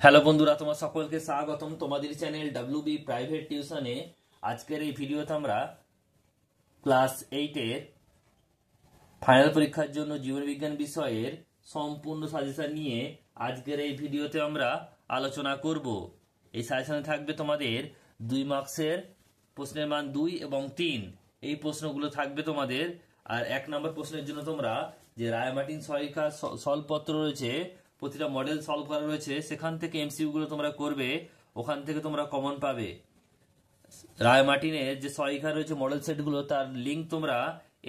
Hello বন্ধুরা, তোমার সকলকে স্বাগতম তোমাদের চ্যানেল ডাব্লিউবি প্রাইভেট টিউশনে। আজকের এই ভিডিওতে আমরা ক্লাস 8-এর ফাইনাল পরীক্ষার জন্য জীববিজ্ঞান বিষয়ের সম্পূর্ণ সাজেশন নিয়ে আজকের এই ভিডিওতে আমরা আলোচনা করব। এই সাজেশনে থাকবে তোমাদের 2 মার্কসের প্রশ্নের মান 2 এবং 3, এই প্রশ্নগুলো থাকবে তোমাদের। আর 1 নম্বর প্রশ্নের জন্য তোমরা যে রায়-মার্টিন সহায়িকা সলভপত্র রয়েছে, প্রতিটা মডেল সলভ করা রয়েছে, সেখান থেকে এমসিকিউ গুলো তোমরা করবে, ওখান থেকে তোমরা কমন পাবে। রায়-মার্টিনের যে সহায়িকা রয়েছে মডেল সেটগুলো, তার লিঙ্ক তোমরা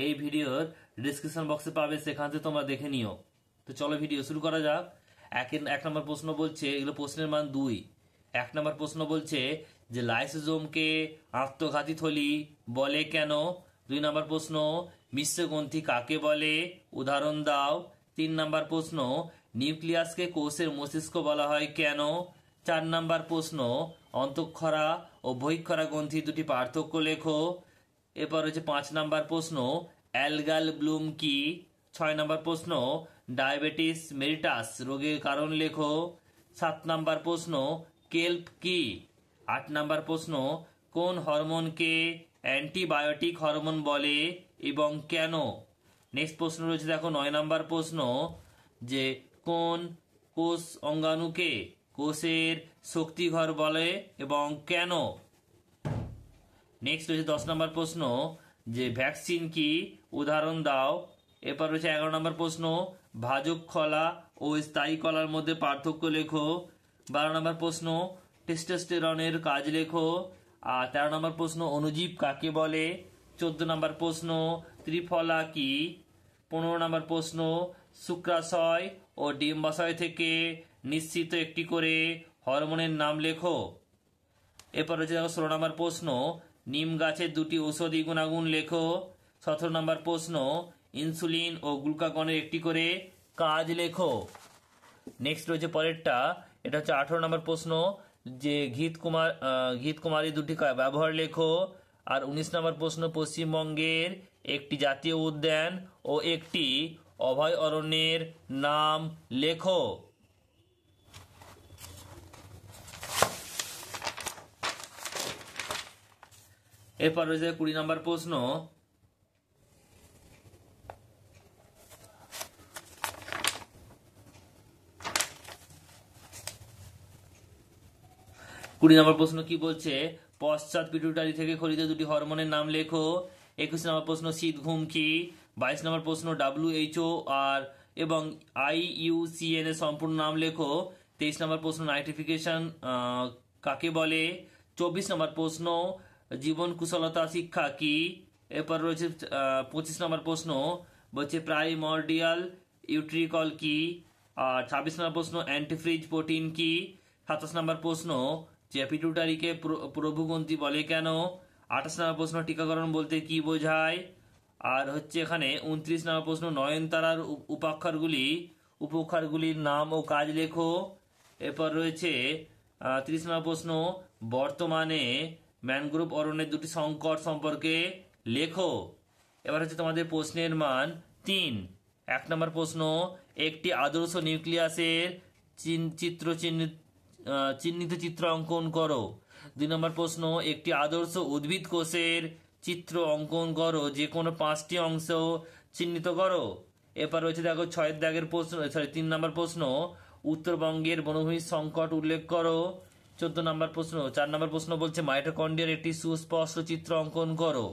এই ভিডিওর ডিসক্রিপশন বক্সে পাবে, সেখান থেকে তোমরা দেখে নিও। তো চলো ভিডিও শুরু করা যাক। এক নম্বর প্রশ্ন বলছে, এগুলো প্রশ্নের মান 2। 1 নম্বর প্রশ্ন বলছে যে লাইসোজোমকে আত্মঘাতী থলি বলে কেন। 2 নম্বর প্রশ্ন, মিশ্র গ্রন্থি কাকে বলে, উদাহরণ দাও। 3 নম্বর প্রশ্ন, নিউক্লিয়াসকে কোষের মস্তিষ্ক বলা হয় কেন। 4 নম্বর প্রশ্ন, অন্তঃক্ষরা ও বহিঃক্ষরা গ্রন্থি দুটি পার্থক্য লেখো। এরপর হচ্ছে 5 নম্বর প্রশ্ন, অ্যালগাল ব্লুম কি। 6 নম্বর প্রশ্ন, ডায়াবেটিস মেলিটাস রোগের কারণ লেখো। 7 নম্বর প্রশ্ন, কেল্প কি। 8 নম্বর প্রশ্ন, কোন হরমোনকে অ্যান্টিবায়োটিক হরমোন বলে এবং কেন। নেক্সট প্রশ্ন রয়েছে দেখো 9 নম্বর প্রশ্ন, যে কোন কোষ অঙ্গাণুকে কোষের শক্তিঘর বলে এবং কেন। নেক্সট রয়েছে 10 নম্বর প্রশ্ন, যে ভ্যাকসিন কি, উদাহরণ দাও। এরপর রয়েছে 11 নম্বর প্রশ্ন, ভাজক কলা ও স্থায়ী কলার মধ্যে পার্থক্য লেখো। 12 নম্বর প্রশ্ন, টেস্টোস্টেরনের কাজ লেখো। আর 13 নম্বর প্রশ্ন, অণুজীব কাকে বলে। 14 নম্বর প্রশ্ন, ত্রিফলা কি। 15 নম্বর প্রশ্ন, শুক্রাশয় ও ডিম্বাশয় থেকে নিঃসৃত একটি করে হরমোনের নাম লেখো। এরপর রয়েছে 16 নম্বর প্রশ্ন, নিম গাছের দুটি ঔষধি গুণাগুণ লেখো। 17 নম্বর প্রশ্ন, ইনসুলিন ও গ্লুকাগনের একটি করে কাজ লেখো। নেক্সট রয়েছে পরেরটা, এটা হচ্ছে 18 নম্বর প্রশ্ন, যে ঘৃত কুমারী দুটি ব্যবহার লেখো। আর 19 নম্বর প্রশ্ন, পশ্চিমবঙ্গের একটি জাতীয় উদ্যান ও একটি অভয়ারণ্যের নাম লেখো। এরপর রয়েছে 20 নম্বর প্রশ্ন, 20 নম্বর প্রশ্ন কি বলছে, পশ্চাৎ পিটুইটারি থেকে খরিত দুটি হরমোনের নাম লেখো। 21 নম্বর প্রশ্ন, শীত ঘুম কি। 22 নম্বর প্রশ্ন, WHO আর এবং IUCN এর সম্পূর্ণ নাম লেখো। 23 নম্বর প্রশ্ন, নাইট্রিফিকেশন কাকে বলে। 24 নম্বর প্রশ্ন, জীবন কুশলতা শিক্ষা কি। এরপর রয়েছে 25 নম্বর প্রশ্ন, বলছে প্রাইমর্ডিয়াল ইউট্রিকল কি। আর 26 নম্বর প্রশ্ন, অ্যান্টিফ্রিজ প্রোটিন কি। 27 নম্বর প্রশ্ন, যে পিটুইটারিকে প্রভুগ্রন্থি বলে কেন। 28 নম্বর প্রশ্ন, টিকাকরণ বলতে কি বোঝায়। আর হচ্ছে এখানে 29 নম্বর প্রশ্ন, নয়নতারার উপক্ষারগুলির নাম ও কাজ লেখো। এরপর রয়েছে 30 নম্বর প্রশ্ন, বর্তমানে ম্যানগ্রোভ অরণ্যের দুটি সংকট সম্পর্কে লেখো। এবার হচ্ছে তোমাদের প্রশ্নের মান 3। 1 নম্বর প্রশ্ন, একটি আদর্শ নিউক্লিয়াসের চিহ্নিত চিত্র অঙ্কন করো। 2 নম্বর প্রশ্ন, একটি আদর্শ উদ্ভিদ কোষের চিত্র অঙ্কন করো, যে কোনো 5টি অংশ চিহ্নিত করো। এরপর রয়েছে দেখো 6 দাগের প্রশ্ন, 3 নম্বর প্রশ্ন, উত্তরবঙ্গের বনভূমির সংকট উল্লেখ করো। 14 নম্বর প্রশ্ন, 4 নম্বর প্রশ্ন বলছে মাইটোকন্ড্রিয়ার একটি সুস্পষ্ট চিত্র অঙ্কন করো।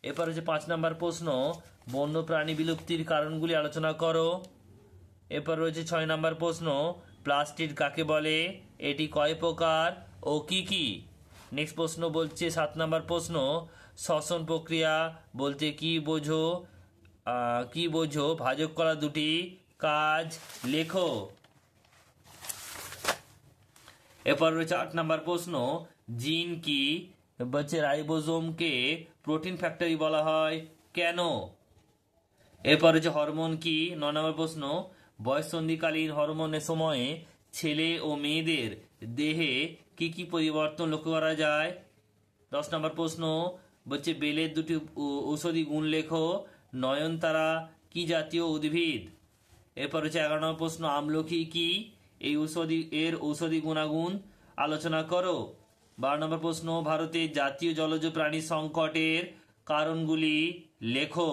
এরপর হচ্ছে 5 নম্বর প্রশ্ন, বন্য প্রাণী বিলুপ্তির কারণগুলি আলোচনা করো। এরপর রয়েছে 6 নম্বর প্রশ্ন, প্লাস্টিড কাকে বলে, এটি কয় প্রকার ও কি কি। নেক্সট প্রশ্ন বলছে 7 নম্বর প্রশ্ন, শ্বসন প্রক্রিয়া বলতে কি বোঝো, ভাজক কলা দুটি কাজ লেখো। এরপর রয়েছে 8 নম্বর প্রশ্ন, জিন কি। বলছে রাইবোজোমকে প্রোটিন ফ্যাক্টরি বলা হয় কেন। এরপর হচ্ছে হরমোন কি। 9 নম্বর প্রশ্ন, বয়ঃসন্ধিকালীন হরমোনের সময়ে ছেলে ও মেয়েদের দেহে কি কি পরিবর্তন লক্ষ্য করা যায়। 10 নম্বর প্রশ্ন বলছে বেলের দুটি ঔষধি গুণ লেখো। নয়নতারা কি জাতীয় উদ্ভিদ। এরপর হচ্ছে 11 নম্বর প্রশ্ন, আমলকি কি। এই ঔষধি গুণাগুণ আলোচনা করো। 12 নম্বর প্রশ্ন, ভারতের জাতীয় জলজ প্রাণী সংকটের কারণগুলি লেখো।